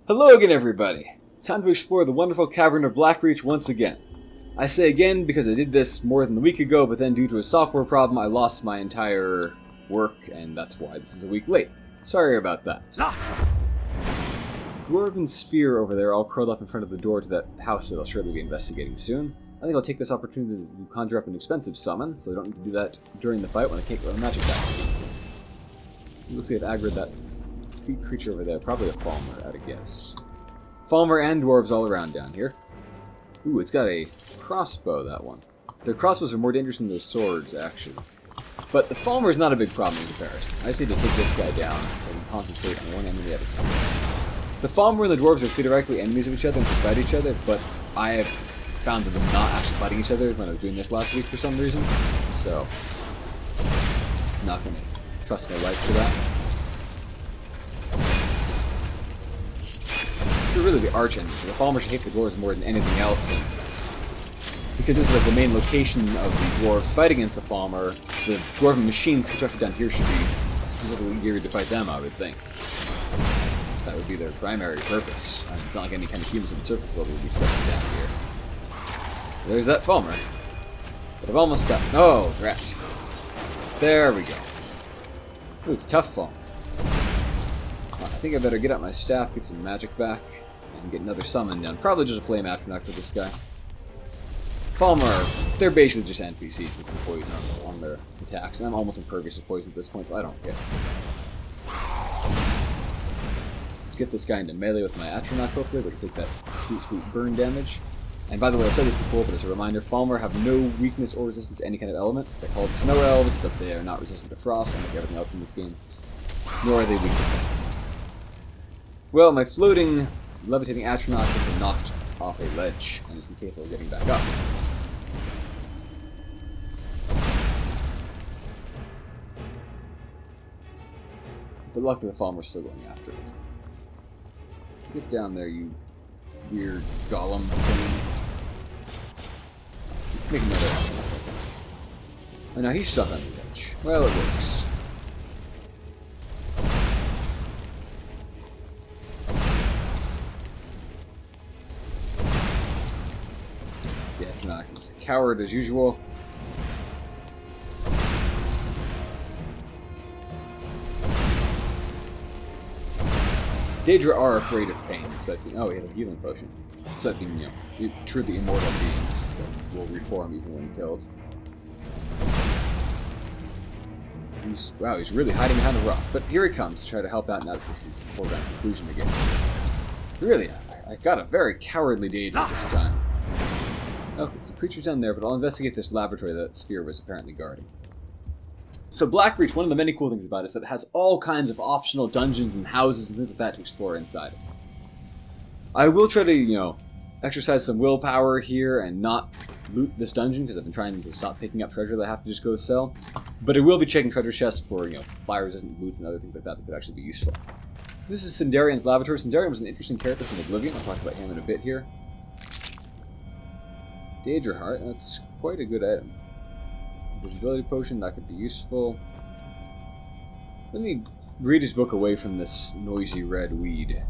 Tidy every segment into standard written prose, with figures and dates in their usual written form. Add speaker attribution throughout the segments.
Speaker 1: Hello again, everybody. It's time to explore the wonderful cavern of Blackreach once again. I say again because I did this more than a week ago, but then due to a software problem, I lost my entire work, and that's why this is a week late. Sorry about that. Dwarven sphere over there all curled up in front of the door to that house that I'll surely be investigating soon. I think I'll take this opportunity to conjure up an expensive summon, so I don't need to do that during the fight when I can't go to magic back. It looks like I've aggroed that feet creature over there, probably a Falmer, I'd guess. Falmer and dwarves all around down here. Ooh, it's got a crossbow, that one. Their crossbows are more dangerous than their swords, actually. But the Falmer is not a big problem in comparison. I just need to take this guy down so I can concentrate on one enemy at a time. The Falmer and the dwarves are theoretically enemies of each other and can fight each other, but I have found them not actually fighting each other when I was doing this last week for some reason. So, not going to trust my life for that. They're really the arch enemies. The Falmer should hate the dwarves more than anything else. And because this is like the main location of the dwarves fight against the Falmer, the dwarven machines constructed down here should be specifically geared to fight them, I would think. That would be their primary purpose. I mean, it's not like any kind of humans in the surface world would be expected down here. There's that Falmer. But I've almost got... Oh, rat. There we go. Ooh, it's a tough Falmer. I think I better get out my staff, get some magic back, and get another summon done. Probably just a flame atronach for this guy. Falmer, they're basically just NPCs with some poison on their attacks, and I'm almost impervious to poison at this point, so I don't care. Let's get this guy into melee with my atronach, hopefully, we can take that sweet, sweet burn damage. And by the way, I've said this before, but as a reminder, Falmer have no weakness or resistance to any kind of element. They're called snow elves, but they are not resistant to frost, unlike everything else in this game. Nor are they weak to fire. Well, my floating, levitating atronach has been knocked off a ledge, and is incapable of getting back up. But luckily the Falmer's still going after it. Get down there, you weird golem thing. Let's make another atronach. Oh, now he's stuck on the ledge. Well, it works. He's a coward as usual. Daedra are afraid of pain, expecting. Oh, he had a healing potion. Expecting, you know, truly immortal beings that will reform even when killed. Wow, he's really hiding behind a rock. But here he comes to try to help out now that this is the foregone conclusion again. Really, I got a very cowardly Daedra this time. Okay, so creatures down there, but I'll investigate this laboratory that Sphere was apparently guarding. So Blackreach, one of the many cool things about it is that it has all kinds of optional dungeons and houses and things like that to explore inside it. I will try to, you know, exercise some willpower here and not loot this dungeon, because I've been trying to stop picking up treasure that I have to just go sell. But I will be checking treasure chests for, you know, fire-resistant boots and other things like that that could actually be useful. So this is Sindarian's laboratory. Sindarian was an interesting character from Oblivion. I'll talk about him in a bit here. Daedra Heart, that's quite a good item. Visibility potion, that could be useful. Let me read his book away from this noisy red weed.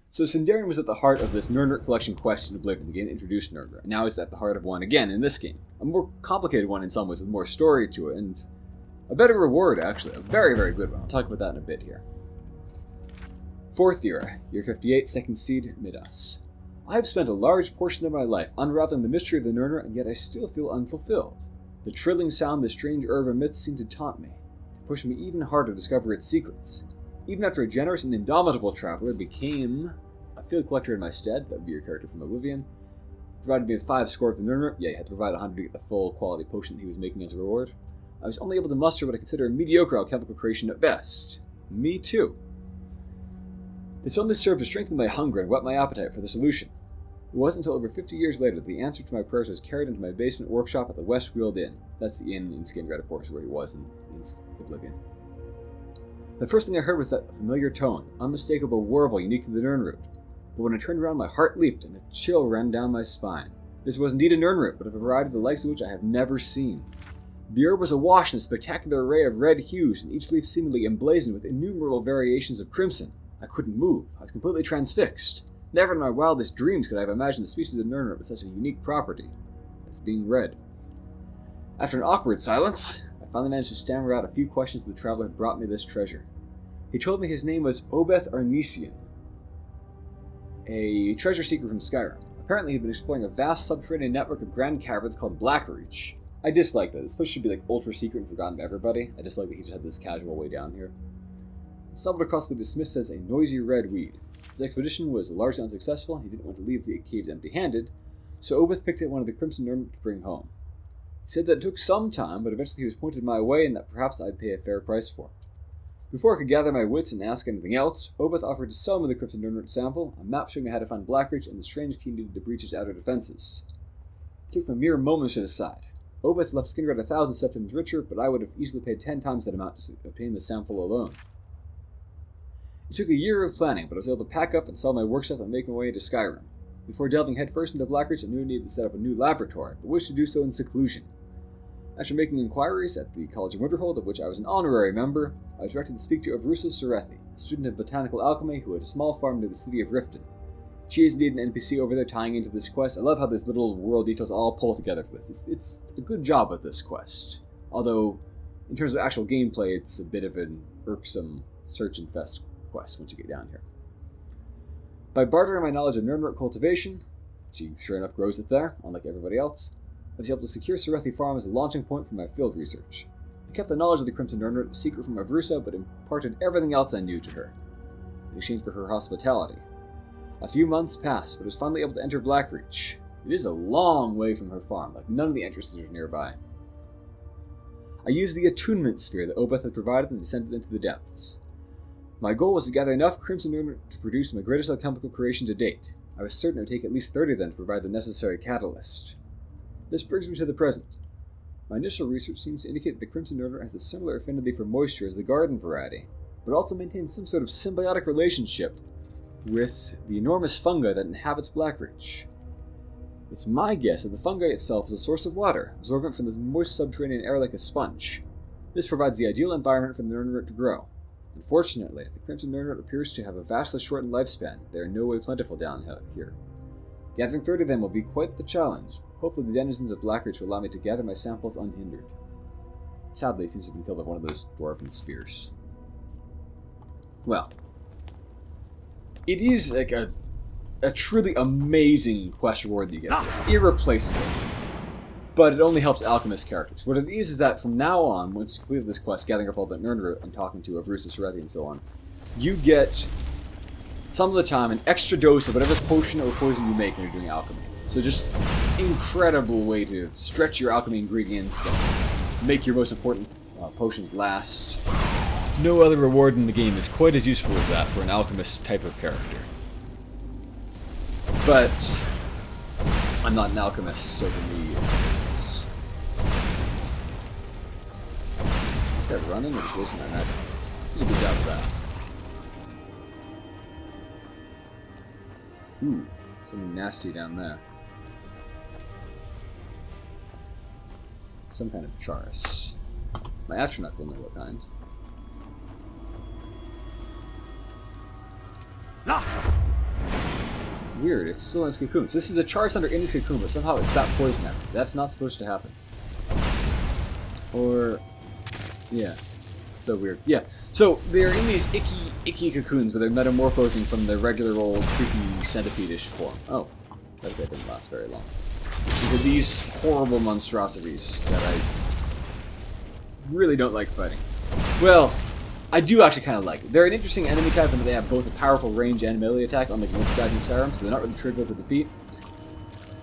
Speaker 1: So Sindarian was at the heart of this nirnroot collection quest in Oblivion to get introduced nirnroot. Now he's at the heart of one again in this game. A more complicated one in some ways, with more story to it, and a better reward, actually. A very, very good one. I'll talk about that in a bit here. 4th Era, Year 58, 2nd Seed, Midas. I have spent a large portion of my life unraveling the mystery of the nirnroot, and yet I still feel unfulfilled. The trilling sound the strange herb emits seemed to taunt me, to push me even harder to discover its secrets. Even after a generous and indomitable traveler became a field collector in my stead, that would be your character from Oblivion, provided me with 5 score of the nirnroot, yeah, he had to provide 100 to get the full quality potion that he was making as a reward. I was only able to muster what I consider a mediocre alchemical creation at best. Me too. This only served to strengthen my hunger and whet my appetite for the solution. It wasn't until over 50 years later that the answer to my prayers was carried into my basement workshop at the Westfield Inn. That's the inn in Skingrad, of course, where he was in Oblivion. The first thing I heard was that familiar tone, unmistakable warble unique to the nirnroot. But when I turned around, my heart leaped and a chill ran down my spine. This was indeed a nirnroot, but of a variety the likes of which I have never seen. The herb was awash in a spectacular array of red hues, and each leaf seemingly emblazoned with innumerable variations of crimson. I couldn't move. I was completely transfixed. Never in my wildest dreams could I have imagined the species of nirnroot with such a unique property as being red. After an awkward silence, I finally managed to stammer out a few questions to the traveler who brought me this treasure. He told me his name was Obeth Arnesian, a treasure seeker from Skyrim. Apparently he'd been exploring a vast subterranean network of grand caverns called Blackreach. I dislike that. This place should be like ultra secret and forgotten by everybody. I dislike that he just had this casual way down here. He stumbled across what he dismissed as a noisy red weed. His expedition was largely unsuccessful, and he didn't want to leave the caves empty-handed, so Obeth picked out one of the crimson nirnroot to bring home. He said that it took some time, but eventually he was pointed my way and that perhaps I'd pay a fair price for it. Before I could gather my wits and ask anything else, Obeth offered to sell me the crimson nirnroot sample, a map showing me how to find Blackreach and the strange key needed to breach its outer defenses. It took me mere moments to decide. Obeth left Skingrad 1,000 septims richer, but I would have easily paid 10 times that amount to obtain the sample alone. It took a year of planning, but I was able to pack up and sell my workshop and make my way to Skyrim. Before delving headfirst into Blackreach, I knew I needed to set up a new laboratory, but wished to do so in seclusion. After making inquiries at the College of Winterhold, of which I was an honorary member, I was directed to speak to Avrusa Serethi, a student of botanical alchemy who had a small farm near the city of Riften. She is indeed an NPC over there tying into this quest. I love how these little world details all pull together for this. It's a good job with this quest. Although, in terms of actual gameplay, it's a bit of an irksome search and fest quest once you get down here. By bartering my knowledge of nirnroot cultivation, she sure enough grows it there, unlike everybody else, I was able to secure Serethi Farm as a launching point for my field research. I kept the knowledge of the Crimson Nirnroot a secret from Avrusa, but imparted everything else I knew to her, in exchange for her hospitality. A few months passed, but I was finally able to enter Blackreach. It is a long way from her farm, like none of the entrances are nearby. I used the attunement sphere that Obeth had provided and descended into the depths. My goal was to gather enough Crimson Nirnroot to produce my greatest alchemical creation to date. I was certain it would take at least 30 of them to provide the necessary catalyst. This brings me to the present. My initial research seems to indicate that the Crimson Nirnroot has a similar affinity for moisture as the garden variety, but also maintains some sort of symbiotic relationship with the enormous fungi that inhabits Blackreach. It's my guess that the fungi itself is a source of water, absorbent from this moist subterranean air like a sponge. This provides the ideal environment for the Nirnroot to grow. Unfortunately, the Crimson Nirnroot appears to have a vastly shortened lifespan. They are no way plentiful down here. Gathering 30 of them will be quite the challenge. Hopefully the denizens of Blackreach will allow me to gather my samples unhindered. Sadly, it seems to have been killed by one of those dwarven spheres. Well, it is like a truly amazing quest reward that you get. It's irreplaceable. But it only helps alchemist characters. What it is that from now on, once you complete this quest, gathering up all the nirnroot and talking to Avrusa Serethi and so on, you get, some of the time, an extra dose of whatever potion or poison you make when you're doing alchemy. So just incredible way to stretch your alchemy ingredients and make your most important potions last. No other reward in the game is quite as useful as that for an alchemist type of character. But I'm not an alchemist, so for me, it's... Is this guy running or just wasting my magic? Did a good job of that. Ooh, something nasty down there. Some kind of Charis. My astronaut will know what kind. Weird, it's still in its cocoon. So this is a Charis under in its cocoon, but somehow it's got poison at it. That's not supposed to happen. Or... yeah. So weird. Yeah. So they're in these icky cocoons, but they're metamorphosing from their regular old creepy centipede-ish form. Oh. That didn't last very long. These are these horrible monstrosities that I really don't like fighting. Well, I do actually kind of like it. They're an interesting enemy type in that they have both a powerful range and melee attack, unlike most guys in Skyrim, so they're not really trivial to defeat.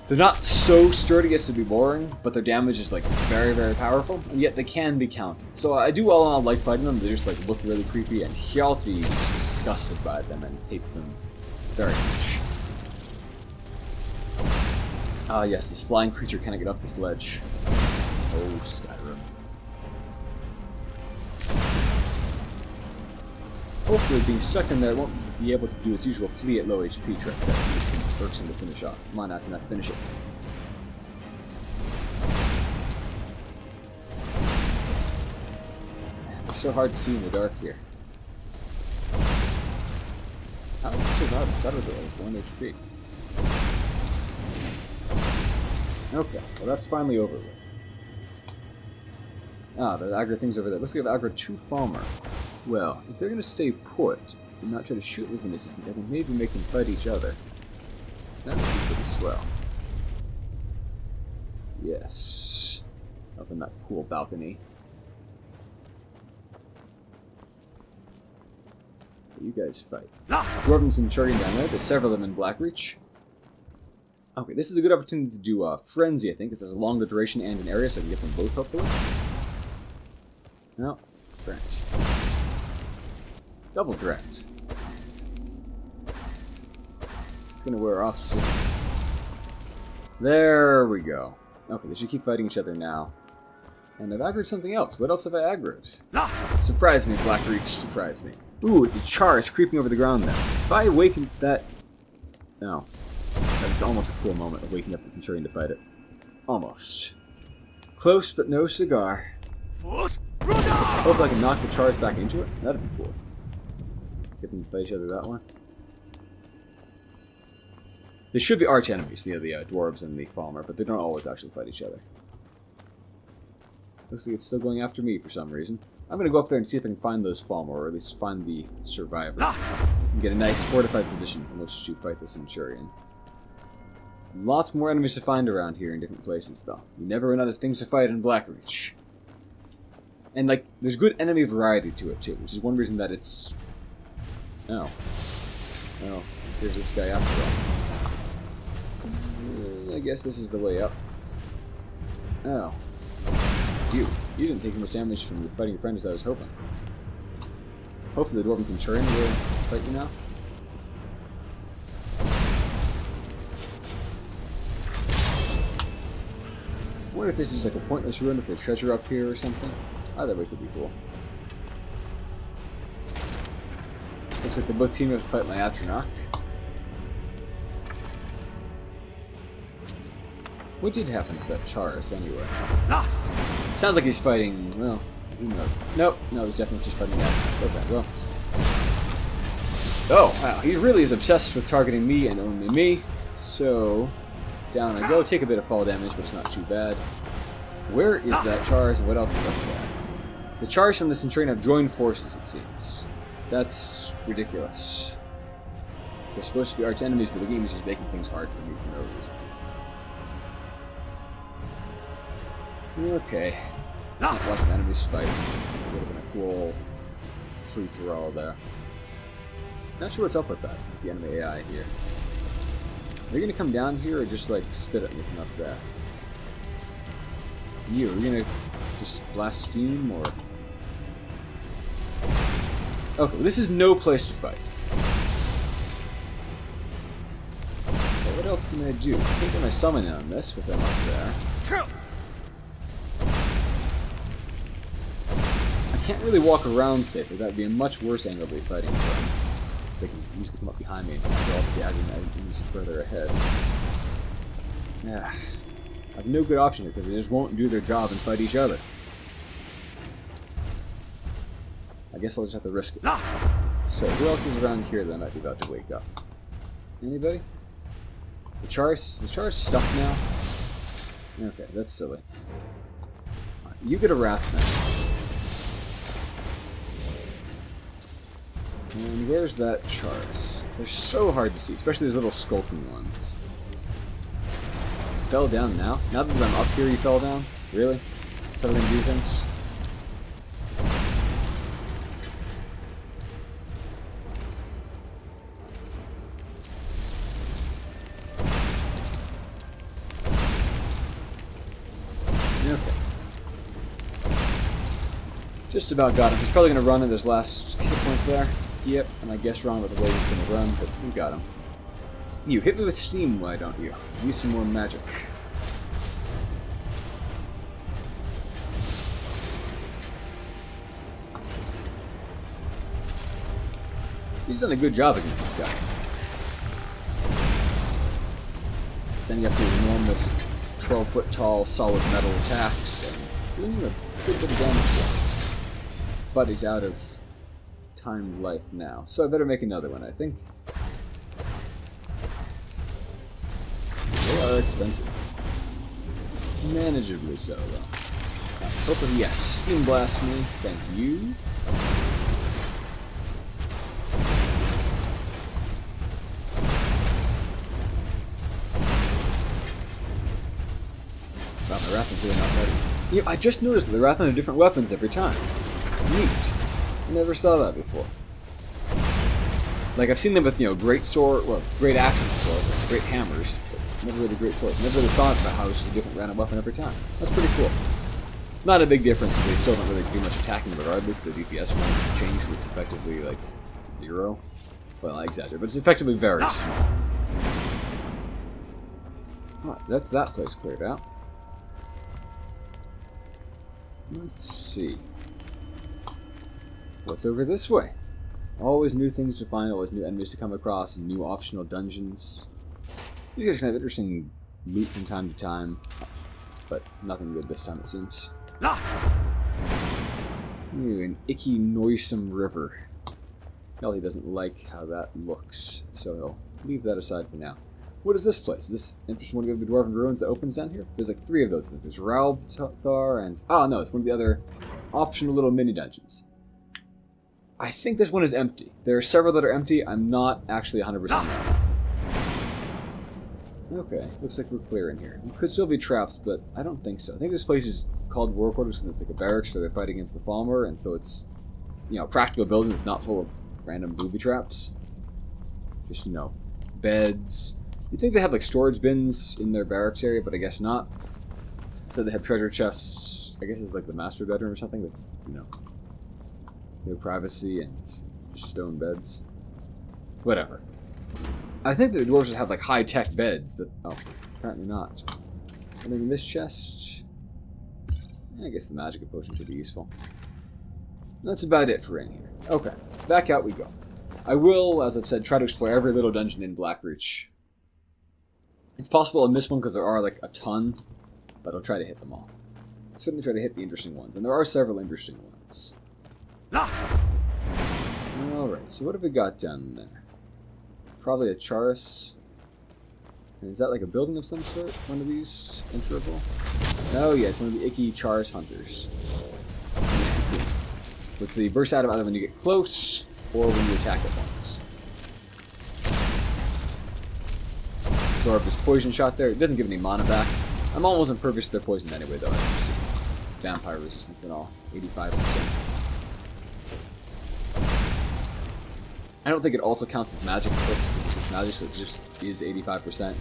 Speaker 1: They're not so sturdy as to be boring, but their damage is like very, very powerful, and yet they can be countered. So I do all in all like fighting them. They just like look really creepy, and Hjalti is disgusted by them and hates them very much. Ah yes, this flying creature cannot get up this ledge. Oh, Skyrim. Hopefully being stuck in there won't be able to do its usual flee at low HP trick. That's irksome to finish off. Come on, I cannot finish it. so hard to see in the dark here. How did I survive? I thought it was at like 1 HP. Okay, well that's finally over with. Ah, the aggro thing's over there. Looks like I've aggroed 2 Falmer. Well, if they're going to stay put and not try to shoot me from this distance, I can maybe make them fight each other. That would be pretty swell. Yes. Up in that cool balcony. You guys fight. Dwarven Centurion down there. There's several of them in Blackreach. Okay, this is a good opportunity to do Frenzy, I think, because there's a longer duration and an area, so I can get them both, hopefully. No. Direct. Double direct. It's gonna wear off soon. There we go. Okay, they should keep fighting each other now. And I've aggroed something else. What else have I aggroed? Surprise me, Blackreach, surprise me. Ooh, it's a Charis creeping over the ground there. If I awaken that... No. That was almost a cool moment of waking up the Centurion to fight it. Almost. Close, but no cigar. Hopefully I can knock the Charis back into it. That'd be cool. Get them to fight each other that way. They should be arch enemies, the dwarves and the Falmer, but they don't always actually fight each other. Looks like it's still going after me for some reason. I'm going to go up there and see if I can find those Falmer, or at least find the survivor. And get a nice fortified position from which to fight the Centurion. Lots more enemies to find around here in different places, though. You never run out of things to fight in Blackreach. And, like, there's good enemy variety to it, too, which is one reason that it's... Oh. Oh, here's this guy after all. I guess this is the way up. Oh. You didn't take as much damage from fighting your friend as I was hoping. Hopefully the Dwarven Centurion will fight you now. I wonder if this is like a pointless ruin, if there's treasure up here or something. Either way could be cool. Looks like they're both teaming up to fight my Atronach. What did happen to that Charis anyway? Sounds like he's fighting, well, who knows? Nope, no, he's definitely just fighting Atronach. Okay, well. Oh, wow, he really is obsessed with targeting me and only me. So, down I go. Take a bit of fall damage, but it's not too bad. Where is that Charis and what else is up there? The Charis and the Centurion have joined forces, it seems. That's ridiculous. They're supposed to be arch enemies, but the game is just making things hard for me for no reason. Okay. Watching enemies fight. It would have been a cool free-for-all there. Not sure what's up with that, the enemy AI here. Are you going to come down here or just, like, spit at me from up there? You, are you going to just blast steam, or... Okay, well, this is no place to fight. But what else can I do? I think I'm going to summon on this with them up there. I can't really walk around safely. That would be a much worse angle to be fighting from. Because they can easily come up behind me and I could also be aggravating enemies further ahead. Yeah. I have no good option here because they just won't do their job and fight each other. I guess I'll just have to risk it. So, who else is around here that I might be about to wake up? Anybody? The Charis stuck now? Okay, that's silly. Right, you get a Wrath now. And where's that Charis? They're so hard to see, especially those little skulking ones. Fell down now? Now that I'm up here, you fell down? Really? That's how we're gonna do things? Okay. Just about got him. He's probably gonna run at his last hit point there. Yep, and I guess wrong with the way he's gonna run, but we got him. You hit me with steam, why don't you? Use some more magic. He's done a good job against this guy. Standing up to enormous 12-foot tall solid metal attacks and doing a good bit of damage to him. but he's out of timed life now. So I better make another one, I think. They are expensive. Manageably so, though. Hopefully, yes. Steam Blast me. Thank you. Wow, my Rathan's really not ready. You know, I just noticed that the Rathan have different weapons every time. Neat. I never saw that before. Like, I've seen them with, great sword, well, great axes before, great hammers, but never really great swords. Never really thought about how it's just a different random weapon every time. That's pretty cool. Not a big difference, they still don't really do much attacking regardless. The DPS won't change, so it's effectively, like, 0. Well, I exaggerate, but it's effectively very small. Alright, that's that place cleared out. Let's see. What's over this way? Always new things to find, always new enemies to come across, and new optional dungeons. These guys can have interesting loot from time to time, but nothing good this time, it seems. Ooh, an icky, noisome river. Hell, he doesn't like how that looks, so he'll leave that aside for now. What is this place? Is this interesting one of the Dwarven Ruins that opens down here? There's like 3 of those. There's Ralbthar and... Oh, no, it's one of the other optional little mini-dungeons. I think this one is empty. There are several that are empty. I'm not actually 100% sure. Okay, looks like we're clear in here. There could still be traps, but I don't think so. I think this place is called War Quarters because it's like a barracks where they fight against the Falmer, and so it's, a practical building that's not full of random booby traps. Just, beds. You'd think they have like storage bins in their barracks area, but I guess not. Instead they have treasure chests. I guess it's like the master bedroom or something with, no privacy and just stone beds. Whatever. I think the dwarves would have like high-tech beds, but apparently not. And then in this chest, I guess the magic potion could be useful. That's about it for in here. Okay, back out we go. I will, as I've said, try to explore every little dungeon in Blackreach. It's possible I'll miss one because there are like a ton, but I'll try to hit them all. Certainly try to hit the interesting ones, and there are several interesting ones. Alright, so what have we got down there? Probably a Charis. And is that like a building of some sort? One of these? Enterable? Oh yeah, it's one of the icky Charis hunters. Which they burst out of either when you get close, or when you attack at once. Absorb this poison shot there. It doesn't give any mana back. I'm almost impervious to their poison anyway, though. Vampire resistance and all. 85%. I don't think it also counts as magic clicks. It's just magic, so it just is 85%,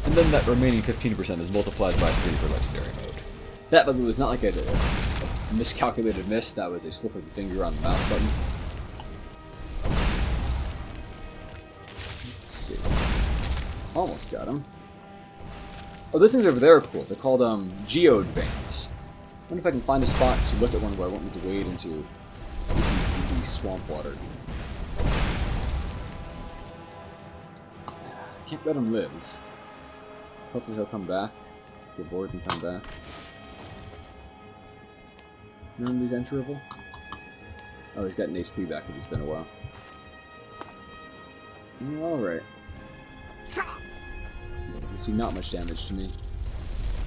Speaker 1: and then that remaining 15% is multiplied by 3 for legendary mode. That, by the way, was not like a miscalculated miss. That was a slip of the finger on the mouse button. Let's see. Almost got him. Oh, those things over there are cool. They're called geode veins. I wonder if I can find a spot to look at one where I won't need to wade into the swamp water. Can't let him live. Hopefully he'll come back. Get bored and come back. None of these enterable? Oh, he's got an HP back if it's been a while. Alright. You can see not much damage to me.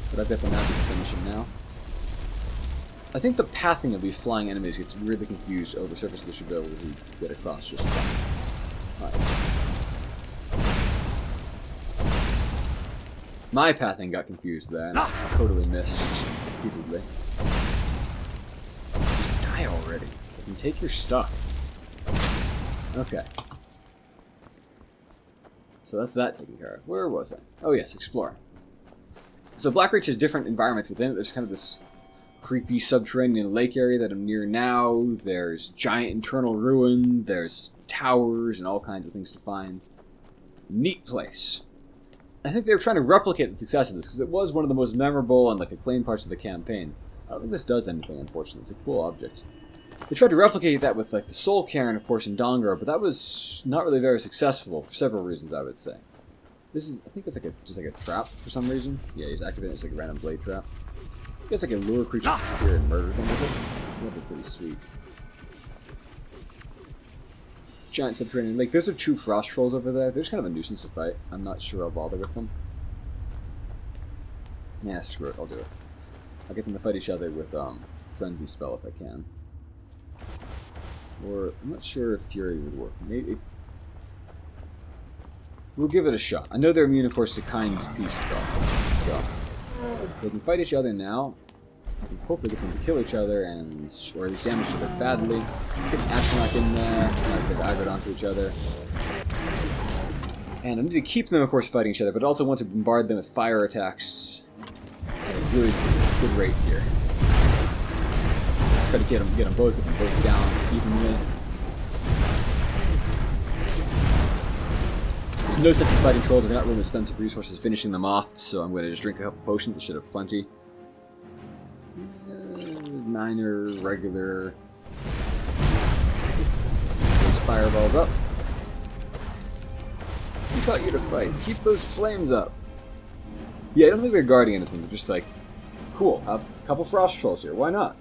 Speaker 1: But I've got the magic to finish him now. I think the pathing of these flying enemies gets really confused over surface that should be able to get across just fine. Alright. My pathing got confused there, and I totally missed repeatedly. Just die already, so I can take your stuff. Okay. So that's that taken care of. Where was I? Oh yes, exploring. So Blackreach has different environments within it. There's kind of this creepy subterranean lake area that I'm near now. There's giant internal ruin. There's towers and all kinds of things to find. Neat place. I think they were trying to replicate the success of this because it was one of the most memorable and acclaimed parts of the campaign. I don't think this does anything, unfortunately. It's a cool object. They tried to replicate that with the Soul Cairn, of course, in Dongar, but that was not really very successful for several reasons, I would say. This is, I think it's just like a trap for some reason. Yeah, he's activating it as like a random blade trap. I guess I can lure creatures here and murder them with it. That'd be pretty sweet. giant subterranean lake. Those are 2 frost trolls over there. They're just kind of a nuisance to fight. I'm not sure I'll bother with them. Yeah, screw it. I'll do it. I'll get them to fight each other with Frenzy spell if I can. Or, I'm not sure if Fury would work. Maybe. We'll give it a shot. I know they're immune, of course, to Kind's Peace spell. So, they can fight each other now. I can hopefully get them to kill each other and, or at least damage each other badly. Get an Astronaut in there, get aggroed onto each other. And I need to keep them, of course, fighting each other, but also want to bombard them with fire attacks at a good rate here. Try to get them both down evenly. No sense in fighting trolls. I've got really expensive resources finishing them off, so I'm going to just drink a couple potions. I should have plenty. Minor, regular. Those fireballs up. Who taught you to fight? Keep those flames up. Yeah, I don't think they're guarding anything. They're just like, cool, have a couple frost trolls here. Why not?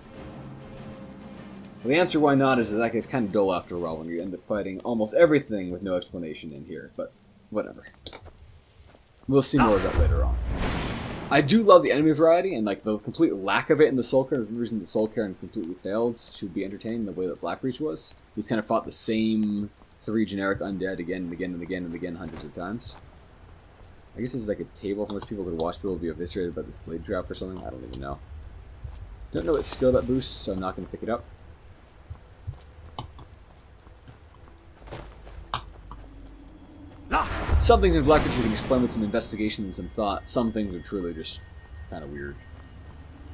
Speaker 1: Well, the answer why not is that gets kind of dull after a while when you end up fighting almost everything with no explanation in here, but whatever. We'll see more of that later on. I do love the enemy variety, and like the complete lack of it in the Soul Cairn. The reason the Soul Cairn completely failed to be entertaining the way that Blackreach was. He's kind of fought the same 3 generic undead again and again and again and again hundreds of times. I guess this is like a table from which people could watch people be eviscerated by this blade trap or something. I don't even know. Don't know what skill that boosts, so I'm not going to pick it up. Some things in Blackreach can explain with some investigation and some thought. Some things are truly just kind of weird.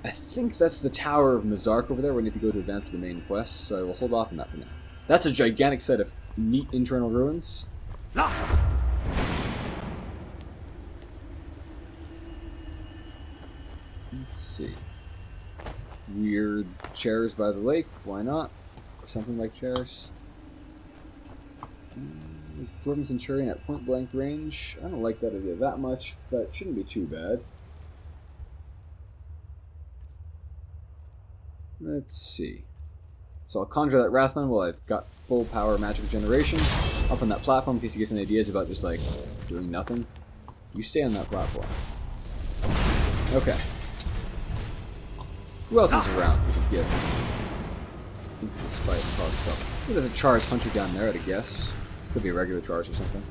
Speaker 1: I think that's the Tower of Mazark over there. We need to go to advance the main quest, so I will hold off on that for now. That's a gigantic set of neat internal ruins. Let's see. Weird chairs by the lake. Why not? Or something like chairs. Dwarven Centurion at point blank range. I don't like that idea that much, but it shouldn't be too bad. Let's see. So I'll conjure that Wrathman while I've got full power magic generation. Up on that platform in case you get some ideas about just like doing nothing. You stay on that platform. Okay. Who else is around we can get into this fight? There's a Char's hunter down there, I'd guess. Could be a regular charge or something.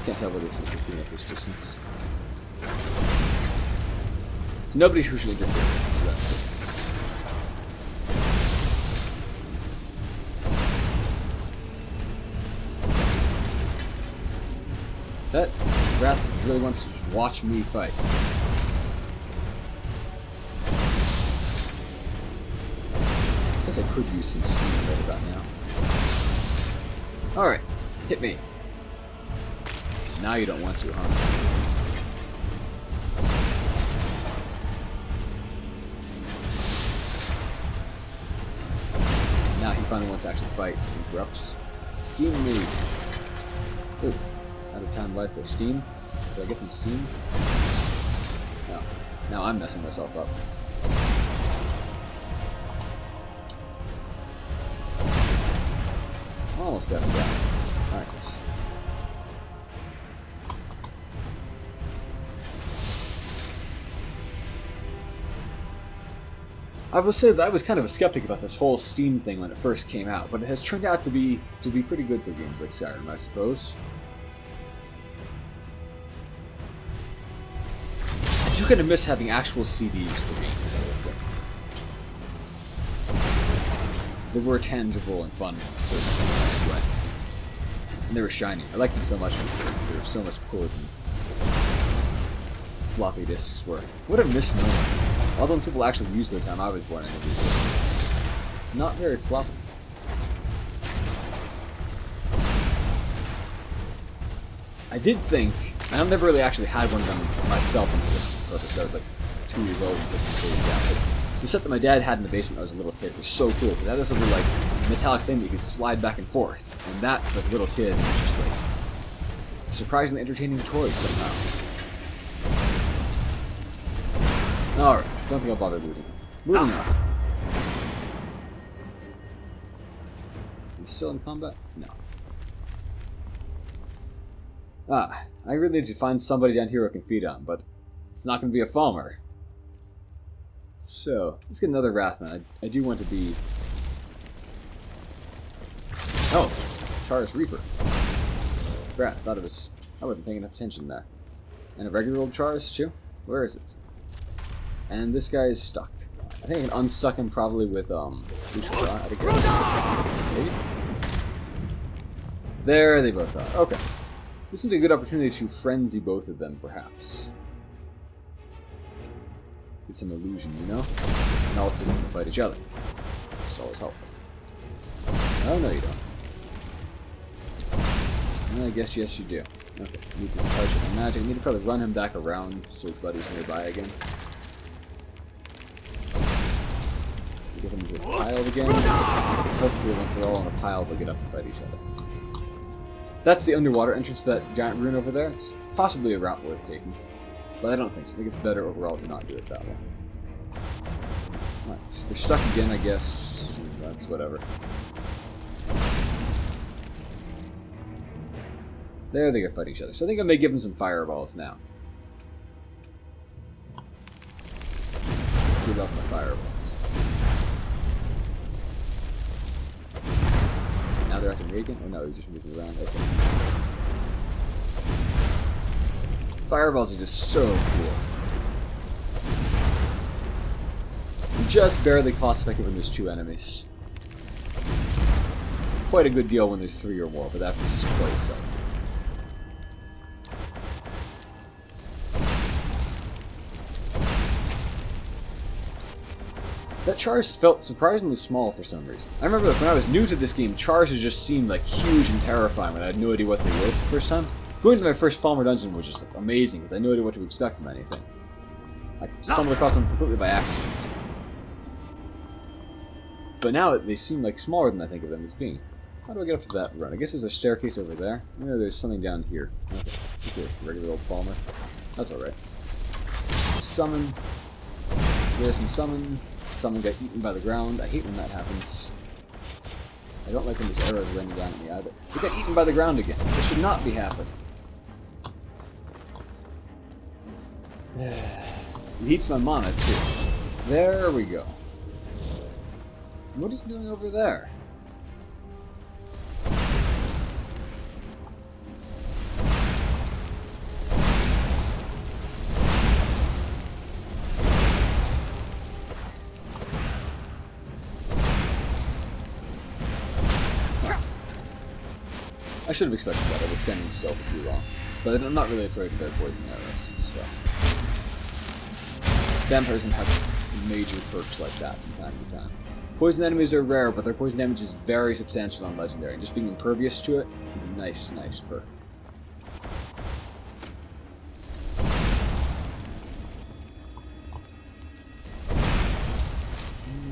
Speaker 1: Can't tell whether it's interfering at this distance. So nobody who should interfere, so that's good. That rat really wants to just watch me fight. I guess I could use some steam right about now. Alright. Hit me. Now you don't want to, huh? Now he finally wants to actually fight. So he interrupts. Steam me. Ooh. Out of time life with steam. Did I get some steam? No. Now I'm messing myself up. Almost got him down. Alright. I will say that I was kind of a skeptic about this whole Steam thing when it first came out, but it has turned out to be pretty good for games like Skyrim, I suppose. I do kind of miss having actual CDs for games, I will say. They were tangible and fun in a certain way. And they were shiny. I liked them so much. They were so much cooler than floppy disks were. What a misnomer. Although people actually used the time I was born, not very floppy. I did think, and I've never really actually had one of them myself for this purpose. I was like 2 years old and so the set that my dad had in the basement when I was a little kid was so cool. It had this little like metallic thing that you could slide back and forth. And that, for a little kid, was just like a surprisingly entertaining toy somehow. Alright, don't think I'll bother looting. Moving on. Are we still in combat? No. Ah, I really need to find somebody down here I can feed on, but it's not going to be a farmer. So, let's get another Wrathman. I do want to be... Oh, Taurus Reaper. Crap, I thought it was... I wasn't paying enough attention there. And a regular old Taurus, too? Where is it? And this guy is stuck. I think I can unstuck him probably with, maybe? There they both are. Okay. This seems a good opportunity to frenzy both of them, perhaps. Get some illusion, you know? And also fight each other. It's always helpful. Oh, no you don't. I guess yes you do. Okay, I need to charge up my magic. I need to probably run him back around so his buddy's nearby again. Get them into a pile again. Hopefully once they're all in a pile they'll get up and fight each other. That's the underwater entrance to that giant ruin over there. It's possibly a route worth taking. But I don't think so. I think it's better overall to not do it that way. Alright, they're stuck again, I guess. That's whatever. There they go fight each other. So I think I may give them some fireballs now. Give up my fireballs. Now they're at the Reagan? Oh no, he's just moving around. Okay. Fireballs are just so cool. Just barely cost effective when there's 2 enemies. Quite a good deal when there's 3 or more, but that's quite so. That charge felt surprisingly small for some reason. I remember that when I was new to this game, charges just seemed like huge and terrifying when I had no idea what they were the first time. Going to my first Falmer dungeon was just like, amazing because I had no idea what to expect from anything. I stumbled across them completely by accident. But now they seem like smaller than I think of them as being. How do I get up to that run? I guess there's a staircase over there. Maybe there's something down here. Okay, it's a regular old Falmer. That's alright. Summon. There's some summon. Someone got eaten by the ground. I hate when that happens. I don't like when there's arrows raining down at me either. They got eaten by the ground again. This should not be happening. It heats my mana too. There we go. What are you doing over there? I should have expected that. I was standing still for too long. But I'm not really afraid of their poison arrows, so... Vampirism has some major perks like that from time to time. Poison enemies are rare, but their poison damage is very substantial on Legendary, and just being impervious to it is a nice, nice perk.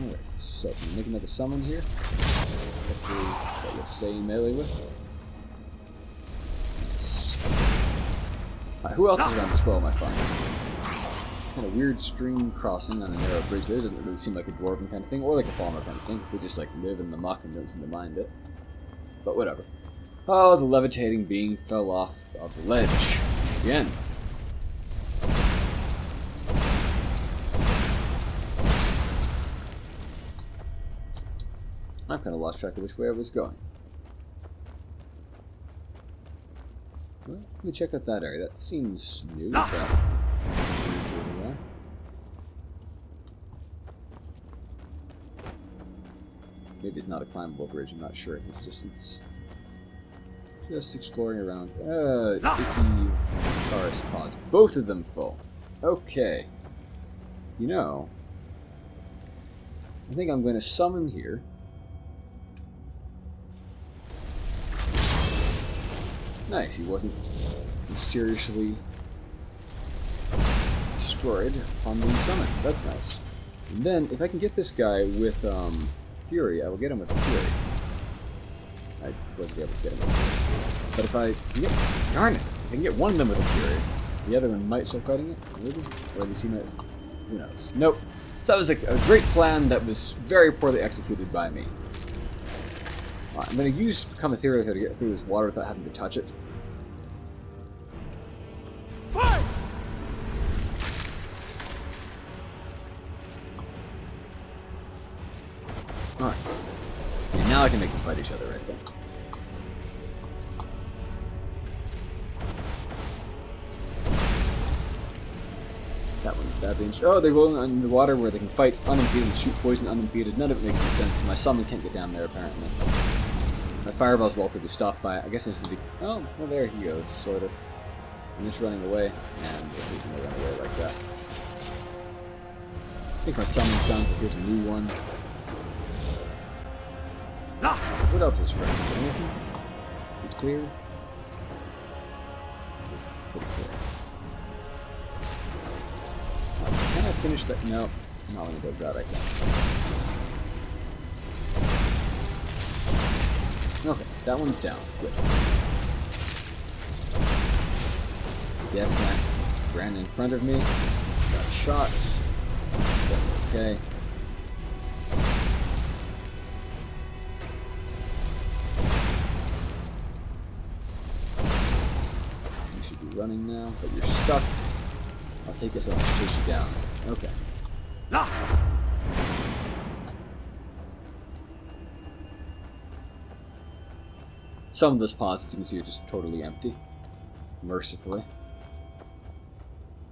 Speaker 1: Alright, so can we make another summon here? Hopefully that will stay in melee with. Who else is around the scroll, my friend? It's kind of weird stream crossing on a narrow bridge there. Doesn't really seem like a dwarven kind of thing, or like a farmer kind of thing, because they just like live in the muck and don't seem to mind it. But whatever. Oh, the levitating being fell off of the ledge. Again. I've kind of lost track of which way I was going. Well, let me check out that area. That seems new. Maybe it's not a climbable bridge. I'm not sure at this distance. Just exploring around. Icky Taurus pods. Both of them full. Okay. You know, I think I'm going to summon here. Nice, he wasn't mysteriously destroyed upon being summoned. That's nice. And then, if I can get this guy with Fury, I will get him with Fury. I wasn't able to get him with Fury. But if I can get... Darn it! If I can get one of them with a Fury, the other one might start fighting it, maybe? Or at least he might... Who knows? Nope. So that was a great plan that was very poorly executed by me. I'm going to use Become Ethereal here to get through this water without having to touch it. now I can make them fight each other, I think. That one's badly injured. Oh, they're rolling on the water where they can fight unimpeded and shoot poison unimpeded. None of it makes any sense. My summon can't get down there, apparently. My fireballs will also be stopped by, I guess it's to be... Oh, well, there he goes, sort of. I'm just running away, and he's going to run away like that. I think my summon's done, so here's a new one. What else is running? Anything? Pretty clear? Pretty clear. Can I finish that? No. Not when he does that, I can't. Okay, that one's down. Good. Yeah, ran in front of me. Got shot. That's okay. You should be running now, but you're stuck. I'll take this and I'll chase you down. Okay. Lost! Some of the spots, as you can see, are just totally empty. Mercifully.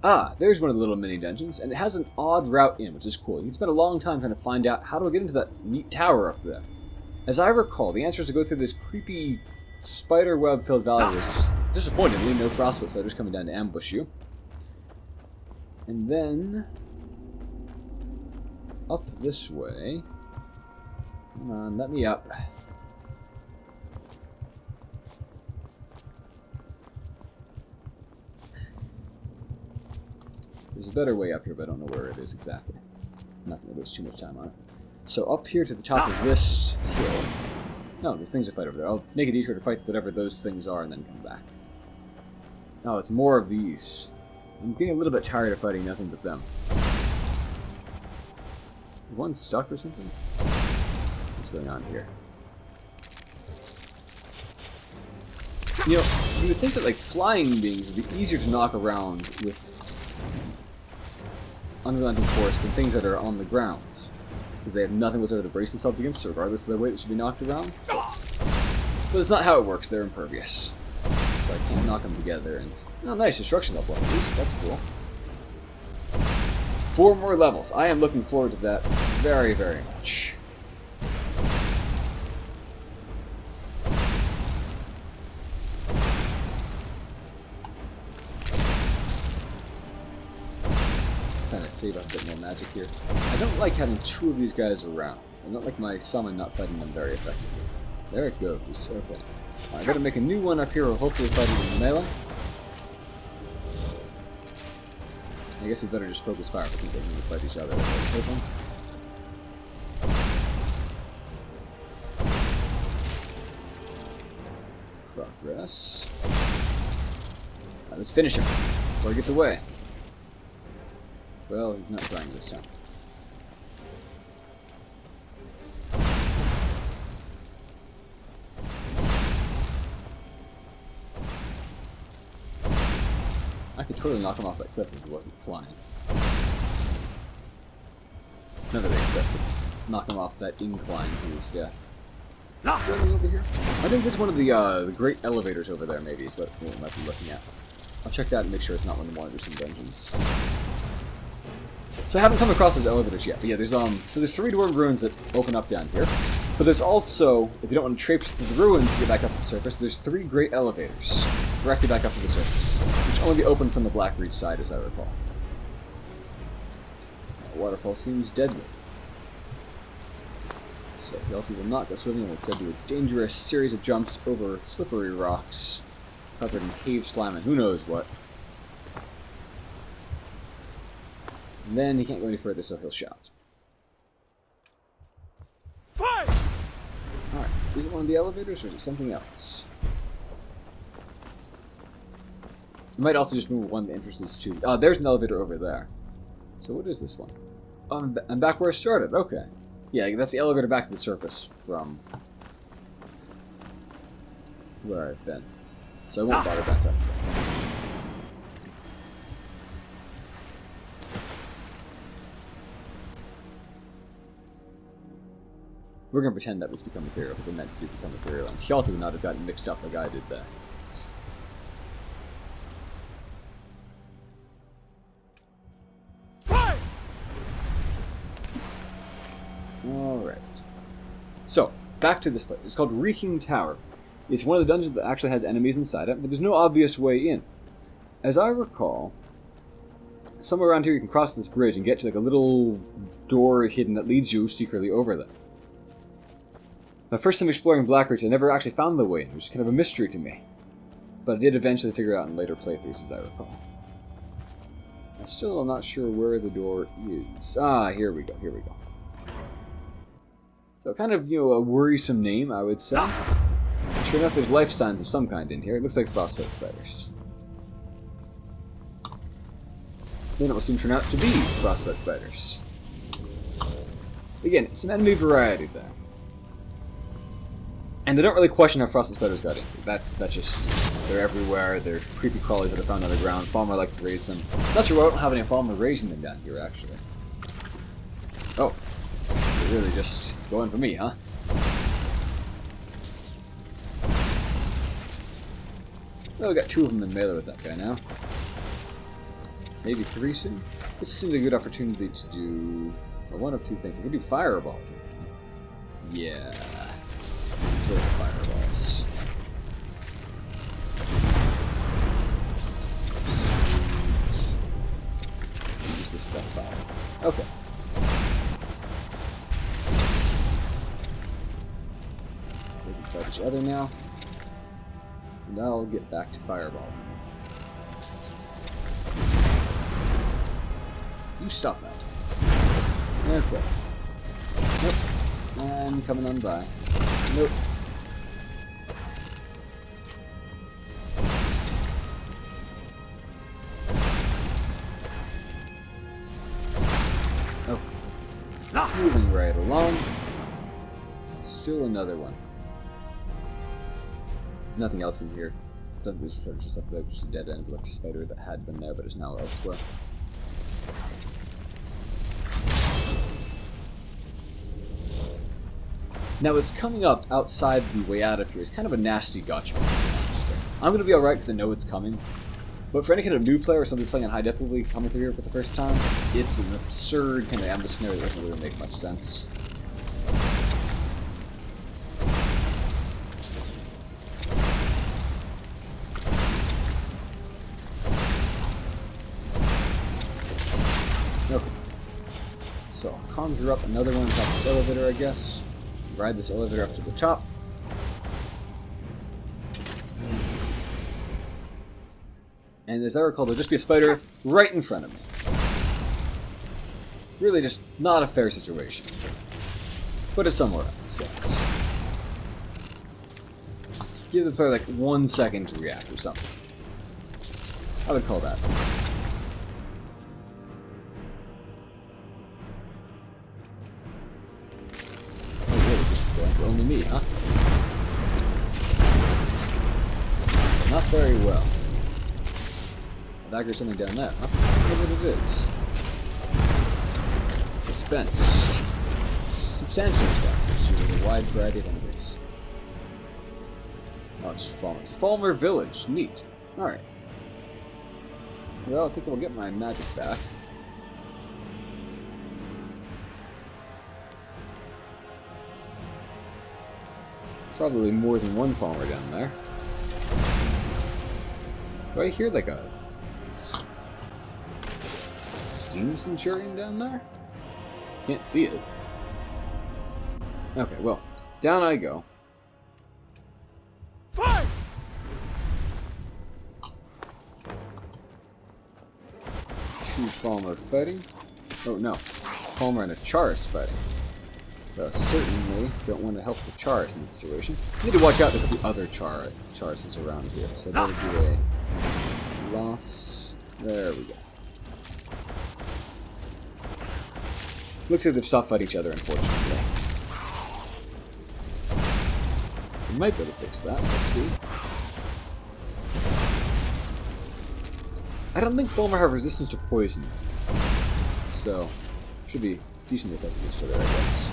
Speaker 1: Ah, there's one of the little mini dungeons, and it has an odd route in, which is cool. You can spend a long time trying to find out how do I get into that neat tower up there. As I recall, the answer is to go through this creepy spider web-filled valley with, disappointingly, no frostbite spiders coming down to ambush you. And then up this way. Come on, let me up. There's a better way up here, but I don't know where it is exactly. I'm not going to waste too much time on it. So up here to the top of this hill... No, there's things to fight over there. I'll make it easier to fight whatever those things are and then come back. No, it's more of these. I'm getting a little bit tired of fighting nothing but them. Is one stuck or something? What's going on here? You know, you would think that like flying beings would be easier to knock around with unrelenting force than things that are on the ground, because they have nothing whatsoever to brace themselves against, regardless of the weight that should be knocked around. But it's not how it works. They're impervious, so I can't knock them together. And oh, nice destruction level at least. That's cool. 4 more levels. I am looking forward to that very, very much. Kind of save up a bit more magic here. I don't like having 2 of these guys around. I don't like my summon not fighting them very effectively. There it goes. Okay. I gotta make a new one up here, or hopefully fighting in melee. I guess we better just focus fire if we can get them to fight each other. Progress. Right, let's finish him before he gets away. Well, he's not trying this time. I could totally knock him off that cliff if he wasn't flying. None of it expected. Knock him off that incline to his death. Over here? I think it's one of the great elevators over there, maybe, is what we might be looking at. I'll check that and make sure it's not one of the more interesting dungeons. So I haven't come across those elevators yet, but yeah, there's 3 dwarven ruins that open up down here. But there's also, if you don't want to traipse through the ruins to get back up to the surface, there's 3 great elevators directly back up to the surface, which only be open from the Blackreach side, as I recall. That waterfall seems deadly. So Delphi will not go swimming and instead do a dangerous series of jumps over slippery rocks, covered in cave slime and who knows what. And then he can't go any further, so he'll shout. Fire! Alright, is it one of the elevators or is it something else? I might also just move one of the entrances to... Oh, there's an elevator over there. So what is this one? Oh, I'm back where I started, okay. Yeah, that's the elevator back to the surface from where I've been. So I won't bother back up. We're going to pretend that was Become Ethereal, because it meant to Become Ethereal, and Hjalti would not have gotten mixed up like I did there. Alright. So, back to this place. It's called Reeking Tower. It's one of the dungeons that actually has enemies inside it, but there's no obvious way in. As I recall, somewhere around here you can cross this bridge and get to like a little door hidden that leads you secretly over there. My first time exploring Blackreach, I never actually found the way in. It was kind of a mystery to me. But I did eventually figure it out in later playthroughs, as I recall. I still am not sure where the door is. Ah, here we go, here we go. So kind of, a worrisome name, I would say. Sure enough, there's life signs of some kind in here. It looks like frostbite spiders. Then it will soon turn out to be frostbite spiders. Again, it's an enemy variety there. And they don't really question how frostbite spiders got in. That's just, they're everywhere. They're creepy crawlies that are found underground. Farmer like to raise them. Not sure why I don't have any farmer raising them down here, actually. Oh. They're really just going for me, huh? Well, we got 2 of them in melee with that guy now. Maybe 3 soon? This seems a good opportunity to do one of 2 things. I can do fireballs. Yeah. Throw the fireballs. Use this stuff fire. Okay. We can fight each other now. And I'll get back to fireball. You stop that. Okay. Nope. I'm coming on by. Nope. Oh. Moving right along. Still another one. Nothing else in here. There's just a dead end left spider that had been there but is now elsewhere. Now, what's coming up outside the way out of here is kind of a nasty gotcha. I'm going to be alright because I know it's coming. But for any kind of new player or somebody playing on high difficulty coming through here for the first time, it's an absurd kind of ambush scenario that doesn't really make much sense. Okay. So, I'll conjure up another one on top of the elevator, I guess. Ride this elevator up to the top. And as I recall, there'll just be a spider right in front of me. Really just not a fair situation. Put it somewhere else, guys. Give the player like 1 second to react or something. I would call that. Only me, huh? Not very well. A dagger something down there, huh? Look what it is. Suspense. Substantial stuff. Using a wide variety of enemies. Oh, it's Falmer. It's Falmer Village. Neat. Alright. Well, I think I'll get my magic back. Probably more than one farmer down there. Do I hear like a steam centurion down there? Can't see it. Okay, well, down I go. Fight! Two farmer fighting. Oh no, farmer and a Charis fighting. Certainly don't want to help the Charis in this situation. Need to watch out. There could be other Charises around here. So that would be a loss. There we go. Looks like they've stopped fighting each other, unfortunately. We might be able to fix that. Let's see. I don't think Fulmer have resistance to poison. So, should be decently effective against each other, I guess.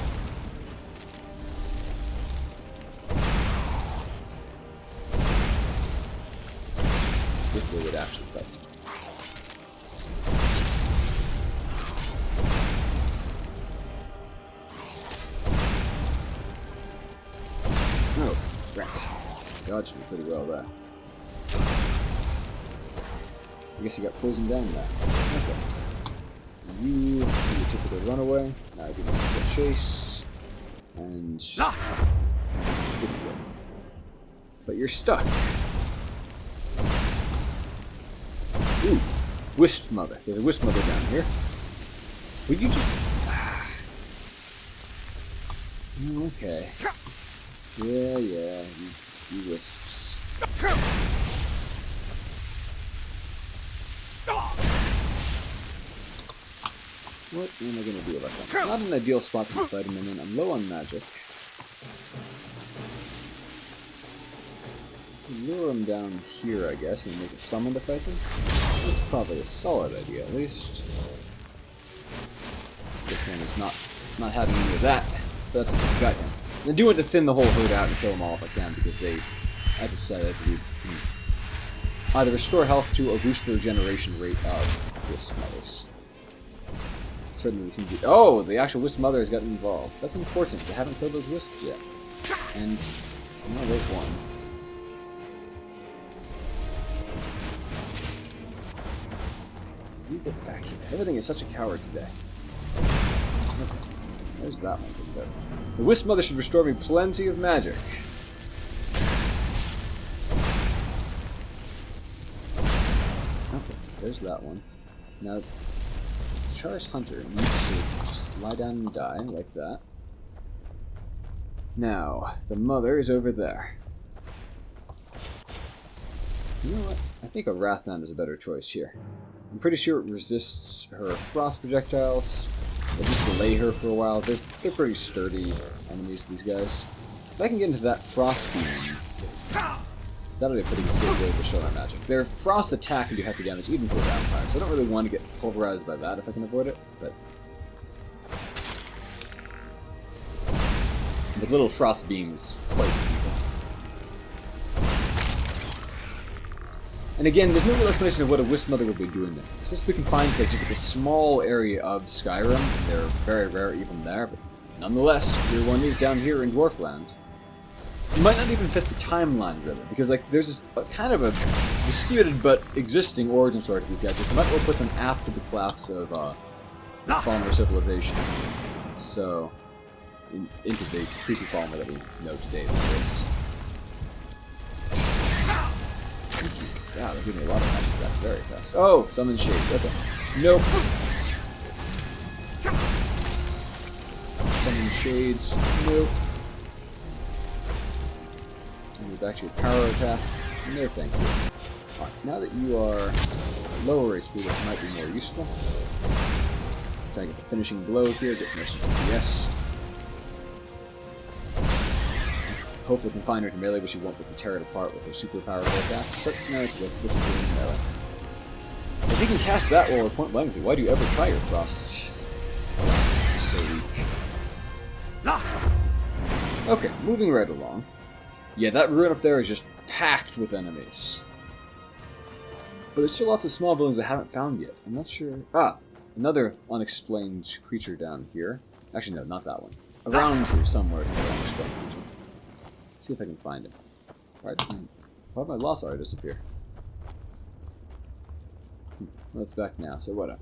Speaker 1: if they would actually fight. Oh, right. Dodged me pretty well there. I guess he got poisoned down there. Okay. You do your typical runaway. Now I do my typical chase. And... but you're stuck. Ooh. Wisp Mother. There's a Wisp Mother down here. Would you just... okay. Yeah, you wisps. What am I gonna do about that? It's not an ideal spot to fight him in. I'm low on magic. Lure him down here, I guess, and make a summon to fight him. That's probably a solid idea, at least. This one is not having any of that. But that's okay. Got him. I do want to thin the whole herd out and kill them all if I can, because they, as I've said, I believe, can either restore health to or boost the regeneration rate of Wisp Mothers. Certainly seems to be... oh, the actual Wisp Mother has gotten involved. That's unfortunate. They haven't killed those wisps yet. And, no, there's one. You get back here. Everything is such a coward today. Okay. There's that one. The Wisp Mother should restore me plenty of magic. Okay, there's that one. Now, the Charged Hunter needs to just lie down and die, like that. Now, the Mother is over there. You know what? I think a Wrathman is a better choice here. I'm pretty sure it resists her frost projectiles. They'll just delay her for a while. They're pretty sturdy enemies, these guys. If I can get into that frost beam, that'll be a pretty safe way to show my magic. Their frost attack can do hefty damage even for a vampire, so I don't really want to get pulverized by that if I can avoid it, but... the little frost beam's quite evil. And again, there's no real explanation of what a Wisp Mother would be doing there. It's just we can find like just like a small area of Skyrim. They're very rare even there, but nonetheless, tier 1 is down here in Dwarfland. It might not even fit the timeline really, because like there's this kind of a disputed but existing origin story to these guys. They might well put them after the collapse of Falmer civilization. So into the creepy Falmer that we know today, that is. Wow, they're giving me a lot of magic back very fast. Oh, summon shades. Okay. Nope. Summon shades. Nope. Move back to your power attack. No, thank you. Alright, now that you are lower HP, this might be more useful. Try to get the finishing blow here, get some extra DPS. Hopefully can find her to melee, but she won't get to tear it apart with her super powerful attack. But no, it's worth what she's doing melee. If you can cast that while we're point blank, why do you ever try your frost? It's so weak. Okay, moving right along. Yeah, that ruin up there is just packed with enemies. But there's still lots of small buildings I haven't found yet. I'm not sure... ah! Another unexplained creature down here. Actually, no, not that one. Around here somewhere is another unexplained creature. See if I can find him. Alright, why did my lost art disappear? Well, it's back now, so whatever.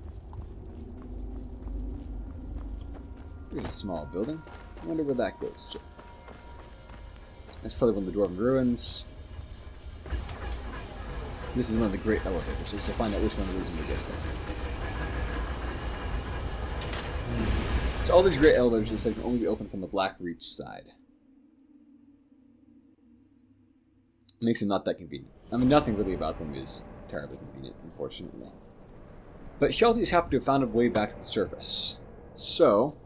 Speaker 1: Here's a small building. I wonder where that goes to. That's probably one of the Dwarven Ruins. This is one of the great elevators, so to find out which one it is when we get there. So all these great elevators, this can only be opened from the Blackreach side. Makes them not that convenient. I mean, nothing really about them is terribly convenient, unfortunately. But Hjalti's happy to have found a way back to the surface. So,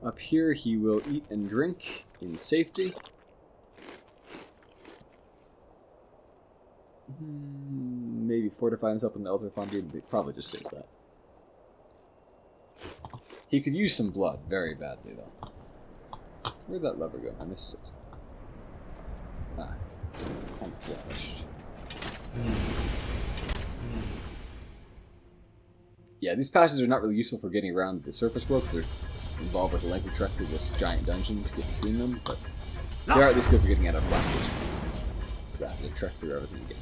Speaker 1: up here he will eat and drink in safety. Maybe fortify himself in the Elder Foundation, but probably just save that. He could use some blood very badly, though. Where'd that lever go? I missed it. Ah. Unflashed. Yeah, these passages are not really useful for getting around the surface world because they're involved with a lengthy trek through this giant dungeon to get between them, but they are at least good for getting out of Blackreach. Rather than trek through everything again.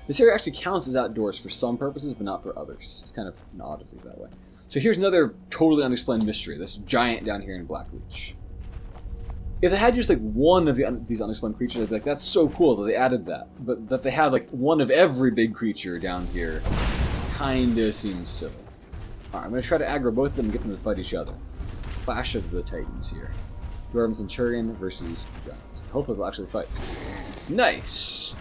Speaker 1: This area actually counts as outdoors for some purposes, but not for others. It's kind of an oddity that way. So here's another totally unexplained mystery. This giant down here in Blackreach. If they had just like one of these unexplained creatures, I'd be like, that's so cool that they added that. But that they have like one of every big creature down here kinda seems silly. Alright, I'm gonna try to aggro both of them and get them to fight each other. Clash of the Titans here. Dwarven Centurion versus Giant. Hopefully they'll actually fight. Nice!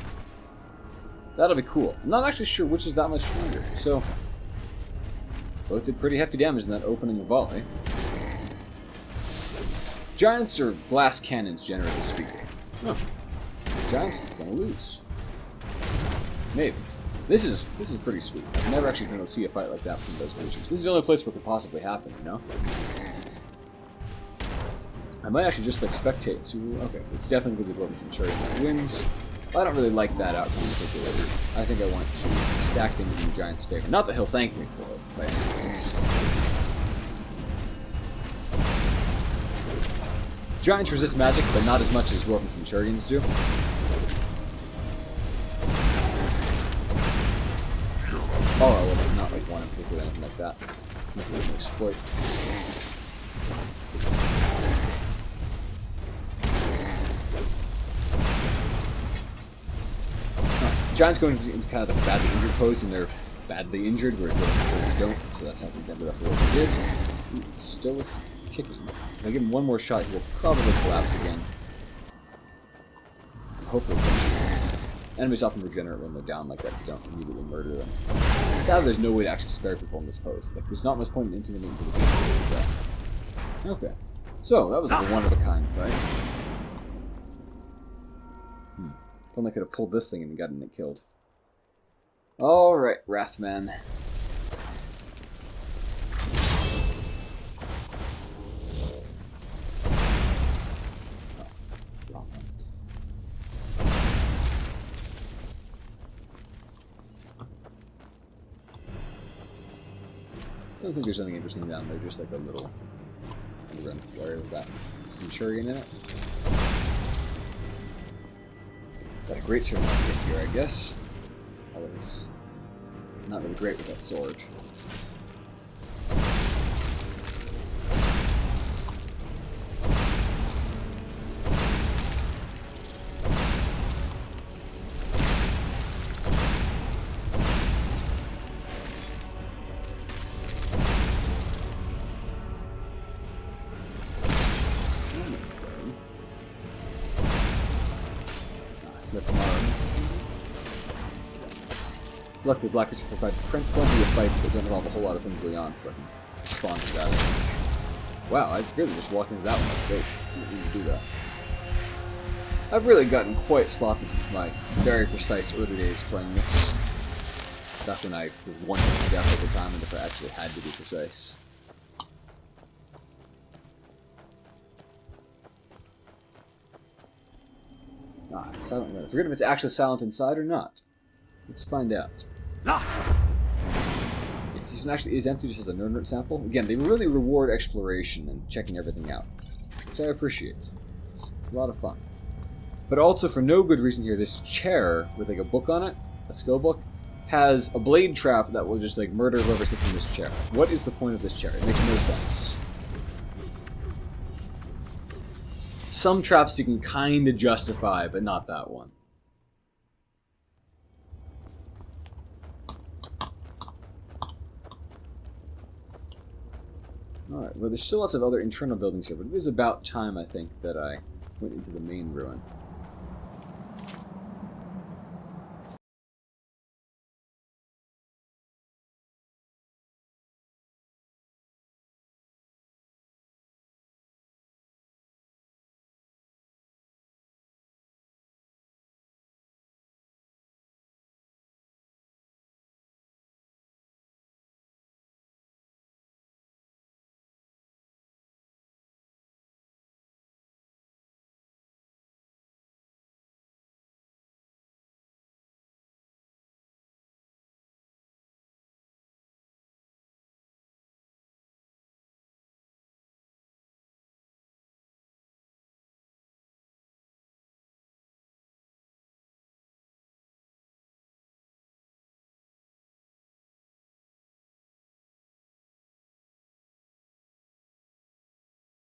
Speaker 1: That'll be cool. I'm not actually sure which is that much stronger, so both did pretty hefty damage in that opening volley. Giants are glass cannons, generally speaking. Oh. Giants are gonna lose. Maybe. This is pretty sweet. I've never actually been able to see a fight like that from those creatures. This is the only place where it could possibly happen, you know? I might actually just like spectate. So, okay, it's definitely going to be Dwarven Centurion that wins. But I don't really like that outcome particularly. I think I want to stack things in the Giant's favor. Not that he'll thank me for it, by any means. Giants resist magic, but not as much as Dwarven Centurions do. Oh, well, it's not like one in particular, anything like that. Nothing to exploit. Giants going into kind of the badly injured pose when they're badly injured, where Dwarven don't, so that's how things ended up the way they did. Ooh, still is kicking. If I give him one more shot, he will probably collapse again. Hopefully finish him. Enemies often regenerate when they're down like that if you don't immediately murder them. Sadly, there's no way to actually spare people in this pose. Like, there's not much point in entering them into the game. Okay. So, that was like a one-of-a-kind fight. If only I could have pulled this thing and gotten it killed. Alright, Wrathman. I don't think there's anything interesting down there, just like a little underground area with that Centurion in it. Got a great sword here, I guess. I was not really great with that sword. That's luckily, Blackreach will provide plenty of fights that don't involve a whole lot of things going on, so I can respond to that. Wow, I really just walked into that one. That's great. I didn't even do that. I've really gotten quite sloppy since my very precise early days playing this. Back when I was wanting to death all the time, and if I actually had to be precise. Ah, it's silent there. Forget if it's actually silent inside or not. Let's find out. Yes, this one actually is empty, just as a nirnroot sample. Again, they really reward exploration and checking everything out, which I appreciate. It's a lot of fun. But also, for no good reason here, this chair with like a book on it, a skill book, has a blade trap that will just like murder whoever sits in this chair. What is the point of this chair? It makes no sense. Some traps you can kind of justify, but not that one. Alright, well there's still lots of other internal buildings here, but it is about time, I think, that I went into the main ruin.